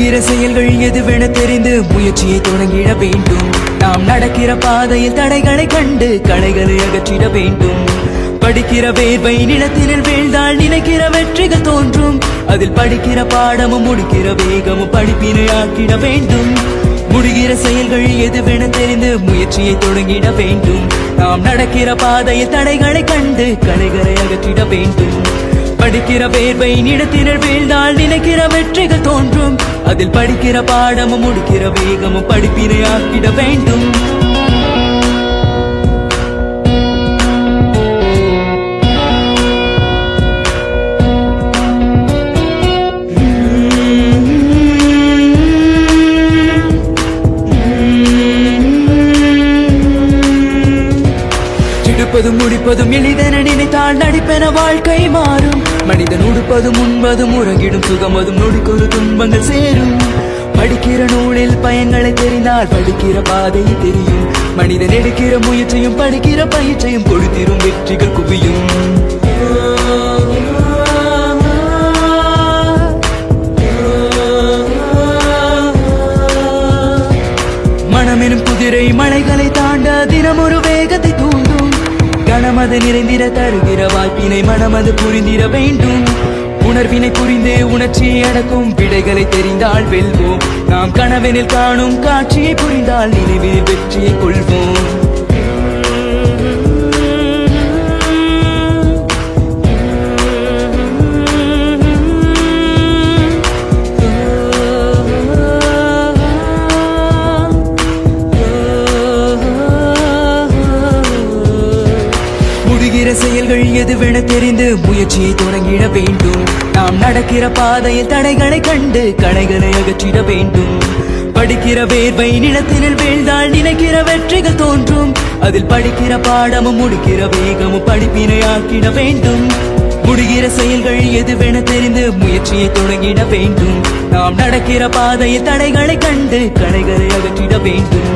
முடிகிற செயல்கள் எதுவென தெரிந்து முயற்சியை தொடங்கிட வேண்டும். நாம் நடக்கிற பாதையில் தடைகளை கண்டு களைகளை அகற்றிட வேண்டும். படிக்கிற வேர்வை நிலத்தினில் வீழ்ந்தால் நினைக்கிற வெற்றிகள் தோன்றும். அதில் படிக்கிற பாடமும் முடிக்கிற வேகமும் படிப்பினை ஆக்கிட வேண்டும். முடிகிற செயல்கள் எதுவென தெரிந்து முயற்சியை தொடங்கிட வேண்டும். நாம் நடக்கிற பாதையில் தடைகளை கண்டு களைகளை அகற்றிட வேண்டும். படிக்கிற வேர்வை நிலத்தினில் வீழ்ந்தால் நினைக்கிற வெற்றிகள் தோன்றும். அதில் படிக்கிற பாடமும் முடிக்கிற வேகமும் படிப்பினை ஆக்கிட வேண்டும். முடிப்பதும் எளிதென நினைத்தால் நடிப்பென வாழ்க்கை மாறும். மனிதன் உடுப்பதும் உண்பதும் உறங்கிடும் சுகமதும் நொடிக்கொரு துன்பங்கள் சேரும். படிக்கிற நூலில் பயன்களை தெரிந்தால் படிக்கிற பாதை தெரியும். மனிதன் எடுக்கிற முயற்சியும் படிக்கிற பயிற்சியும் கொடுத்திரும் வெற்றிகள் குவியும். மனமெனும் குதிரை மலைகளை தாண்ட தினம் ஒரு வேகத்தை தூண்டும். கணமது நிறைந்திர தருகிற வாய்ப்பினை மனமது புரிந்திட வேண்டும். உணர்வினை புரிந்து உணர்ச்சியை அடக்கும் விடைகளை தெரிந்தால் வெல்வோம். நாம் கனவெனில் காணும் காட்சியை புரிந்தால் நினைவில் வெற்றியை கொள்வோம். முடிகிற செயல்கள் எதுவென தெரிந்து முயற்சியை தொடங்கிட வேண்டும். நாம் நடக்கிற பாதையில் தடைகளை கண்டு களைகளை அகற்றிட வேண்டும். படிக்கிற வேர்வை நிலத்தினில் வீழ்ந்தால் நினைக்கிற வெற்றிகள் தோன்றும். அதில் படிக்கிற பாடமும் முடிக்கிற வேகமும் படிப்பினை ஆக்கிட வேண்டும். முடிகிற செயல்கள் எதுவென தெரிந்து முயற்சியை தொடங்கிட வேண்டும். நாம் நடக்கிற பாதையில் தடைகளை கண்டு களைகளை அகற்றிட வேண்டும்.